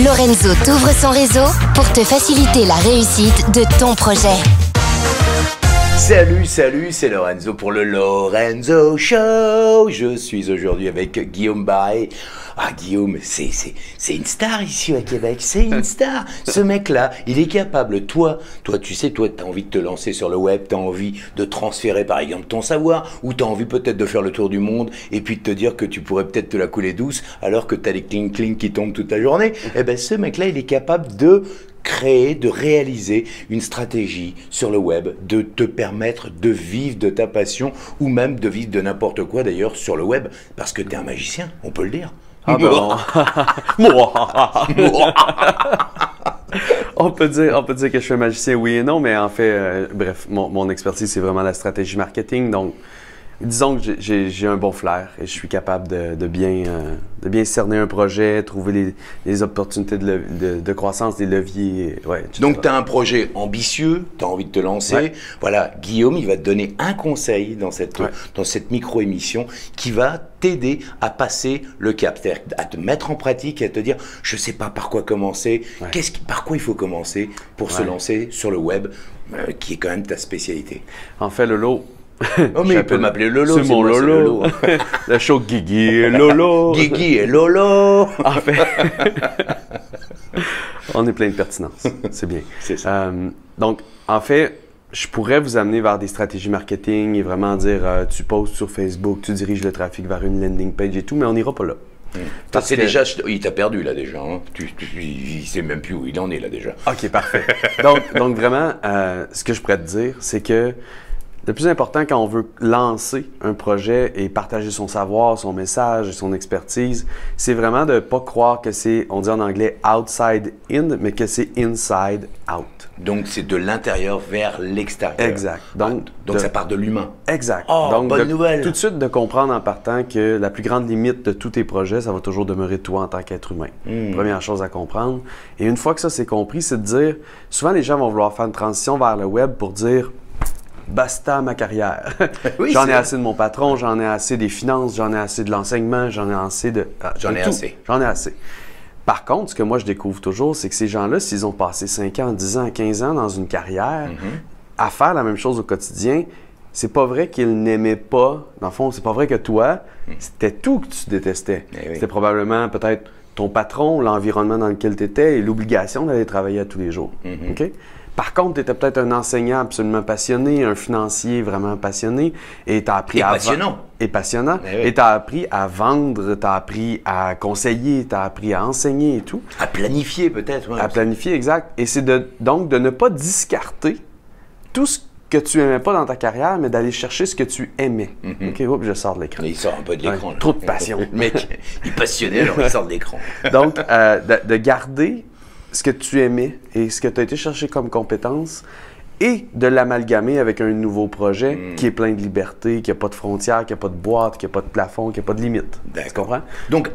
Lorenzo t'ouvre son réseau pour te faciliter la réussite de ton projet. Salut, c'est Lorenzo pour le Lorenzo Show. Je suis aujourd'hui avec Guillaume Barré. Ah, Guillaume, c'est une star ici à Québec, c'est une star. Ce mec-là, il est capable, toi, tu sais, toi, t'as envie de te lancer sur le web, t'as envie de transférer par exemple ton savoir, ou t'as envie peut-être de faire le tour du monde, et puis de te dire que tu pourrais peut-être te la couler douce, alors que t'as les cling-cling qui tombent toute la journée. Eh ben, ce mec-là, il est capable de créer, de réaliser une stratégie sur le web, de te permettre de vivre de ta passion, ou même de vivre de n'importe quoi d'ailleurs sur le web, parce que t'es un magicien, on peut le dire. Ah bon. On peut dire que je suis un magicien, oui et non, mais en fait, bref, mon expertise, c'est vraiment la stratégie marketing. Donc, disons que j'ai un bon flair et je suis capable de bien cerner un projet, trouver les opportunités de croissance, des leviers. Ouais, donc, tu as un projet ambitieux, tu as envie de te lancer. Ouais. Voilà, Guillaume, il va te donner un conseil dans cette micro-émission qui va t'aider à passer le cap, c'est-à-dire à te mettre en pratique et à te dire, je ne sais pas par quoi commencer, par quoi il faut commencer pour se lancer sur le web, qui est quand même ta spécialité. En fait, Lolo, oh, mais il peut m'appeler Lolo. C'est mon Lolo. Le show Guigui et Lolo. Guigui et Lolo. En fait, on est plein de pertinence. C'est bien. C'est ça. Donc, en fait, je pourrais vous amener vers des stratégies marketing et vraiment dire tu postes sur Facebook, tu diriges le trafic vers une landing page et tout, mais on n'ira pas là. Parce que déjà, il t'a perdu là déjà. Hein. Il ne sait même plus où il en est là déjà. OK, parfait. donc vraiment, ce que je pourrais te dire, c'est que le plus important quand on veut lancer un projet et partager son savoir, son message et son expertise, c'est vraiment de ne pas croire que c'est, on dit en anglais, outside in, mais que c'est inside out. Donc, c'est de l'intérieur vers l'extérieur. Exact. Donc ça part de l'humain. Exact. Oh, donc, bonne nouvelle. Tout de suite, de comprendre en partant que la plus grande limite de tous tes projets, ça va toujours demeurer toi en tant qu'être humain. Première chose à comprendre. Et une fois que ça c'est compris, c'est de dire, souvent les gens vont vouloir faire une transition vers le web pour dire, basta ma carrière. Oui, j'en ai assez de mon patron, j'en ai assez des finances, j'en ai assez de l'enseignement, j'en ai assez de... J'en ai assez. J'en ai assez. Par contre, ce que moi je découvre toujours, c'est que ces gens-là, s'ils ont passé 5 ans, 10 ans, 15 ans dans une carrière, à faire la même chose au quotidien, c'est pas vrai qu'ils n'aimaient pas, dans le fond, c'est pas vrai que toi, c'était tout que tu détestais. C'était probablement peut-être ton patron, l'environnement dans lequel tu étais et l'obligation d'aller travailler à tous les jours. OK? Par contre, tu étais peut-être un enseignant absolument passionné, un financier vraiment passionné, et tu as appris à passionnant. Et passionnant. Et tu as appris à vendre, tu as appris à conseiller, tu as appris à enseigner et tout. À planifier peut-être. Ouais, à planifier, exact. Et c'est donc de ne pas discarter tout ce que tu n'aimais pas dans ta carrière, mais d'aller chercher ce que tu aimais. OK, oups, je sors de l'écran. Il sort un peu de l'écran. Trop de passion. Le mec, il est passionné, alors il sort de l'écran. Donc, de garder ce que tu aimais et ce que tu as été chercher comme compétence et de l'amalgamer avec un nouveau projet qui est plein de liberté, qui n'a pas de frontières, qui n'a pas de boîte, qui n'a pas de plafond, qui n'a pas de limite. Tu comprends? Donc,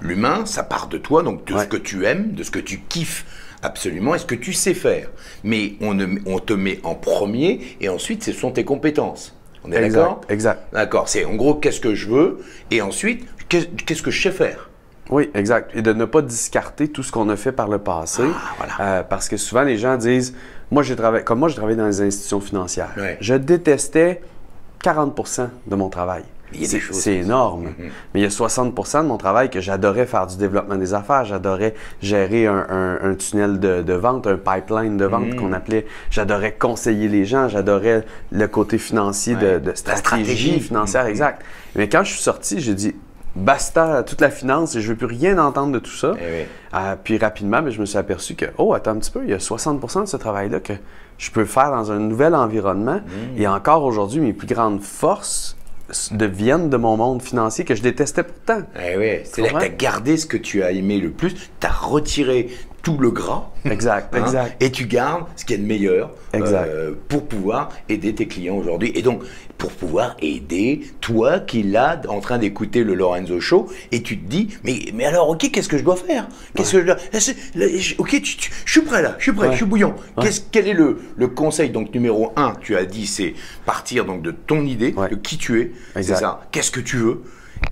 l'humain, ça part de toi, donc de ce que tu aimes, de ce que tu kiffes absolument et ce que tu sais faire. Mais on te met en premier et ensuite, ce sont tes compétences. On est d'accord? Exact. D'accord. C'est en gros, qu'est-ce que je veux et ensuite, qu'est-ce que je sais faire? Oui, exact. Et de ne pas discarter tout ce qu'on a fait par le passé. Voilà. Parce que souvent, les gens disent, j'ai travaillé dans les institutions financières. Je détestais 40% de mon travail. C'est énorme. Mais il y a 60% de mon travail que j'adorais faire du développement des affaires. J'adorais gérer un tunnel de vente, un pipeline de vente qu'on appelait. J'adorais conseiller les gens. J'adorais le côté financier de stratégie financière, exact. Mais quand je suis sorti, j'ai dit, basta toute la finance et je ne veux plus rien entendre de tout ça. Puis rapidement, je me suis aperçu que, attends un petit peu, il y a 60% de ce travail-là que je peux faire dans un nouvel environnement. Et encore aujourd'hui, mes plus grandes forces viennent de mon monde financier que je détestais pourtant. C'est là que tu as gardé ce que tu as aimé le plus, tu as retiré tout le gras. Exact. Et tu gardes ce qu'il y a de meilleur pour pouvoir aider tes clients aujourd'hui. Et donc, pour pouvoir aider toi qui es là en train d'écouter le Lorenzo Show et tu te dis, mais alors, OK, qu'est-ce que je dois faire? Qu'est-ce que OK, je suis prêt là, je suis bouillant. Quel est le conseil? Donc, numéro 1, tu as dit, c'est partir donc, de ton idée, de qui tu es. C'est ça. Qu'est-ce que tu veux?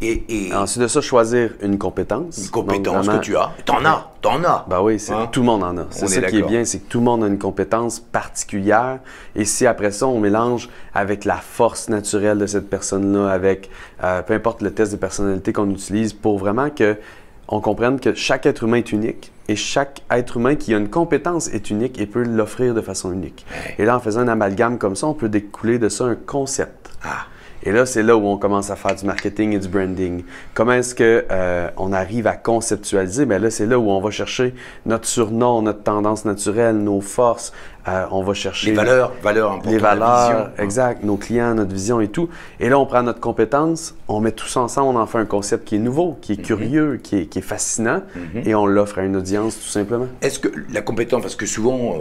Et ensuite de ça, choisir une compétence. Une compétence vraiment, que tu as. T'en as. Ben oui, tout le monde en a. C'est ça qui est bien, c'est que tout le monde a une compétence particulière. Et si après ça, on mélange avec la force naturelle de cette personne-là, avec peu importe le test de personnalité qu'on utilise, pour vraiment qu'on comprenne que chaque être humain est unique. Et chaque être humain qui a une compétence est unique et peut l'offrir de façon unique. Ouais. Et là, en faisant un amalgame comme ça, on peut découler de ça un concept. Et là, c'est là où on commence à faire du marketing et du branding. Comment est-ce qu'on arrive à conceptualiser? Bien là, c'est là où on va chercher notre surnom, notre tendance naturelle, nos forces. On va chercher... Les valeurs les valeurs, exact. Nos clients, notre vision et tout. Et là, on prend notre compétence, on met tout ça ensemble, on en fait un concept qui est nouveau, qui est curieux, qui est fascinant, et on l'offre à une audience, tout simplement. Est-ce que la compétence, parce que souvent,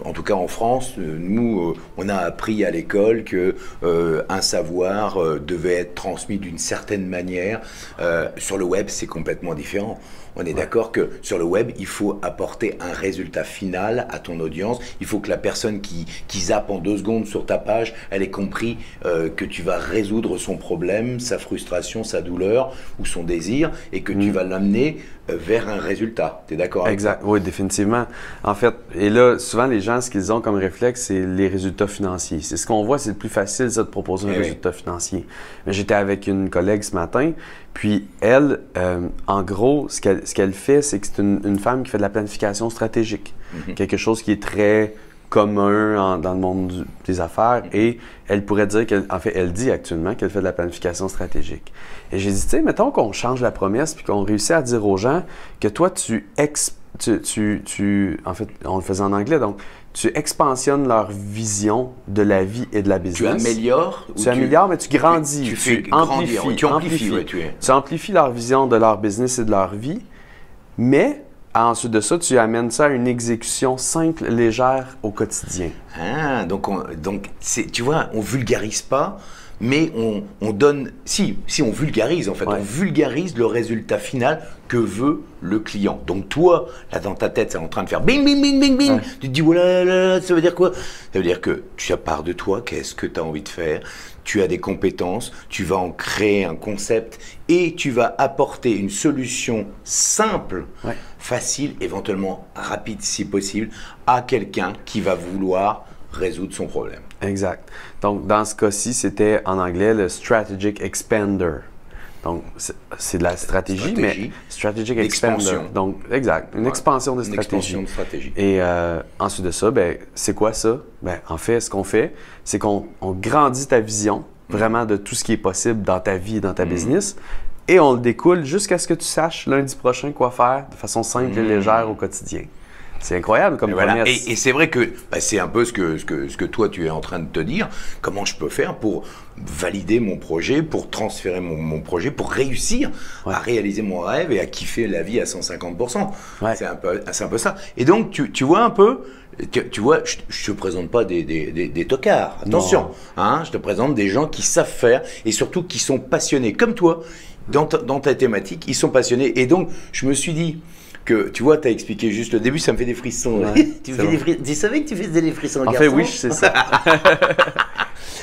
en tout cas en France, nous, on a appris à l'école qu'un savoir devait être transmis d'une certaine manière. Sur le web, c'est complètement différent. On est d'accord que sur le web, il faut apporter un résultat final à ton audience. Il faut que la personne qui zappe en 2 secondes sur ta page, elle ait compris que tu vas résoudre son problème, sa frustration, sa douleur ou son désir, et que tu vas l'amener vers un résultat. Tu es d'accord avec ça? Exact, oui, définitivement. En fait, et là, souvent, les gens, ce qu'ils ont comme réflexe, c'est les résultats financiers. C'est ce qu'on voit, c'est le plus facile, ça, de proposer un résultat financier. Mais j'étais avec une collègue ce matin, puis elle, en gros, ce qu'elle fait, c'est que c'est une femme qui fait de la planification stratégique. Quelque chose qui est très commun dans le monde des affaires, et elle pourrait dire en fait, elle dit actuellement qu'elle fait de la planification stratégique. Et j'ai dit, tu sais, mettons qu'on change la promesse puis qu'on réussit à dire aux gens que toi, en fait, on le faisait en anglais, donc tu expansionnes leur vision de la vie et de la business. Tu améliores? Tu améliores, mais tu grandis. Tu amplifies. Tu amplifies leur vision de leur business et de leur vie, mais ensuite de ça, tu amènes ça à une exécution simple, légère au quotidien. Ah, donc tu vois, on vulgarise pas, mais on donne... Si on vulgarise, en fait, on vulgarise le résultat final que veut le client. Donc toi, là dans ta tête, c'est en train de faire bing, bing, bing, bing, bing. Tu te dis, oh là là, ça veut dire quoi? Ça veut dire que tu as part de toi, qu'est-ce que tu as envie de faire? Tu as des compétences, tu vas en créer un concept et tu vas apporter une solution simple, facile, éventuellement rapide si possible, à quelqu'un qui va vouloir résoudre son problème. Exact. Donc, dans ce cas-ci, c'était en anglais le Strategic Expander. Donc, c'est de la stratégie, mais Strategic Expander. Donc, exact. Une expansion de stratégie. Expansion de stratégie. Et ensuite de ça, ben, c'est quoi ça? Ben, en fait, ce qu'on fait, c'est qu'on grandit ta vision vraiment de tout ce qui est possible dans ta vie et dans ta business. Et on le découle jusqu'à ce que tu saches lundi prochain quoi faire de façon simple et légère au quotidien. C'est incroyable comme promesse. Et c'est vrai que c'est un peu ce que toi tu es en train de te dire. Comment je peux faire pour valider mon projet, pour transférer mon projet, pour réussir à réaliser mon rêve et à kiffer la vie à 150%. C'est un peu ça. Et donc tu vois un peu, tu vois, je te présente pas des tocards. Attention, hein, je te présente des gens qui savent faire et surtout qui sont passionnés comme toi dans ta thématique. Ils sont passionnés et donc je me suis dit que, tu vois, tu as expliqué juste le début, ça me fait des frissons. Tu savais que tu faisais des frissons, garçon? En fait, oui, je sais ça.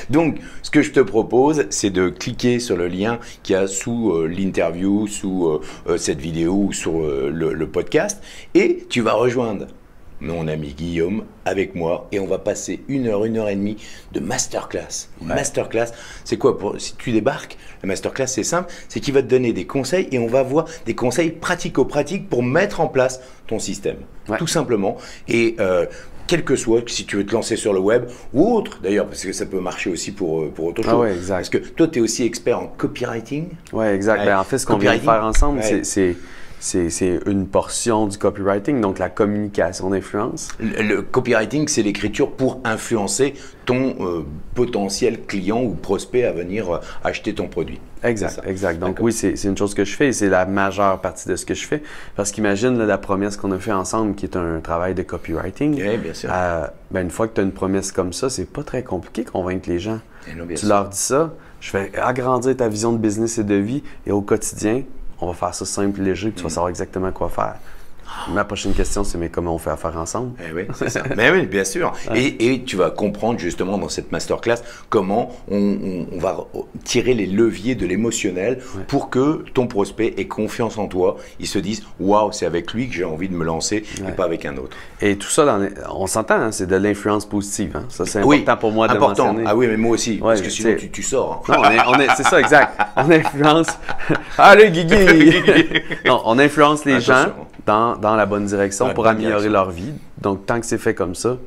Donc, ce que je te propose, c'est de cliquer sur le lien qu'il y a sous l'interview, sous cette vidéo ou sur le podcast, et tu vas rejoindre mon ami Guillaume avec moi et on va passer 1 heure, 1 heure et demie de masterclass. Masterclass, c'est quoi? Si tu débarques, la masterclass, c'est simple, c'est qu'il va te donner des conseils et on va voir des conseils pratico-pratiques pour mettre en place ton système, tout simplement. Et quel que soit, si tu veux te lancer sur le web ou autre, d'ailleurs, parce que ça peut marcher aussi pour autre chose. Exact. Parce que toi, tu es aussi expert en copywriting. Oui, exact. Ben, en fait, ce qu'on vient de faire ensemble, c'est une portion du copywriting, donc la communication d'influence. Le copywriting, c'est l'écriture pour influencer ton potentiel client ou prospect à venir acheter ton produit. Exact, exact. Donc oui, c'est une chose que je fais et c'est la majeure partie de ce que je fais. Parce qu'imagine la promesse qu'on a fait ensemble qui est un travail de copywriting. Oui, bien sûr. Ben, une fois que tu as une promesse comme ça, c'est pas très compliqué de convaincre les gens. Non, tu leur dis ça, je vais agrandir ta vision de business et de vie et au quotidien, on va faire ça simple et léger, puis tu vas savoir exactement quoi faire. Ma prochaine question, c'est mais comment on fait affaire ensemble? Eh oui, c'est ça. Mais oui, bien sûr. Et tu vas comprendre justement dans cette masterclass comment on va tirer les leviers de l'émotionnel pour que ton prospect ait confiance en toi. Il se dise « Waouh, c'est avec lui que j'ai envie de me lancer et pas avec un autre. » Et tout ça, on s'entend, hein, c'est de l'influence positive. Hein. Ça, c'est important pour moi de mentionner. Ah oui, mais moi aussi, parce que sinon tu sors. Hein. Non, c'est ça, exact. On influence... Allez, Guigui! Non, on influence les gens dans la bonne direction pour améliorer leur vie. Donc, tant que c'est fait comme ça,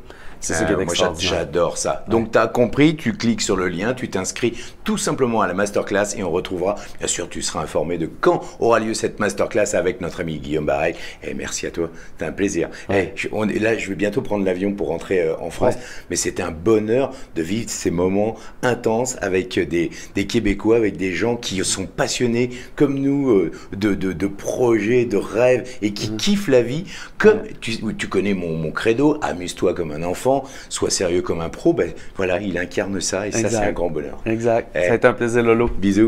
c'est ça qui est extraordinaire. Moi, j'adore ça. Donc, tu as compris, tu cliques sur le lien, tu t'inscris tout simplement à la masterclass et on retrouvera, bien sûr, tu seras informé de quand aura lieu cette masterclass avec notre ami Guillaume Bareil. Et merci à toi, c'était un plaisir. Là, je vais bientôt prendre l'avion pour rentrer en France, mais c'était un bonheur de vivre ces moments intenses avec des Québécois, avec des gens qui sont passionnés comme nous de projets, de rêves et qui kiffent la vie. Comme tu connais mon credo, amuse-toi comme un enfant, sois sérieux comme un pro, ben voilà, il incarne ça et ça, c'est un grand bonheur. Exact. Ça a été un plaisir, Lolo. Bisous.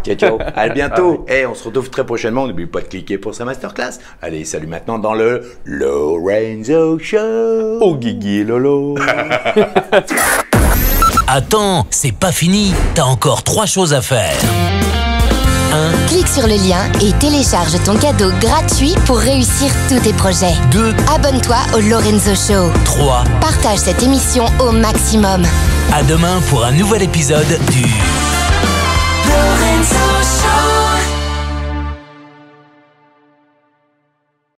Ciao, ciao. À bientôt. On se retrouve très prochainement. N'oublie pas de cliquer pour sa masterclass. Allez, salut maintenant dans le Lorenzo Show. Oh, Guigui et Lolo. Attends, c'est pas fini. T'as encore 3 choses à faire. 1. Clique sur le lien et télécharge ton cadeau gratuit pour réussir tous tes projets. 2. Abonne-toi au Lorenzo Show. 3. Partage cette émission au maximum. À demain pour un nouvel épisode du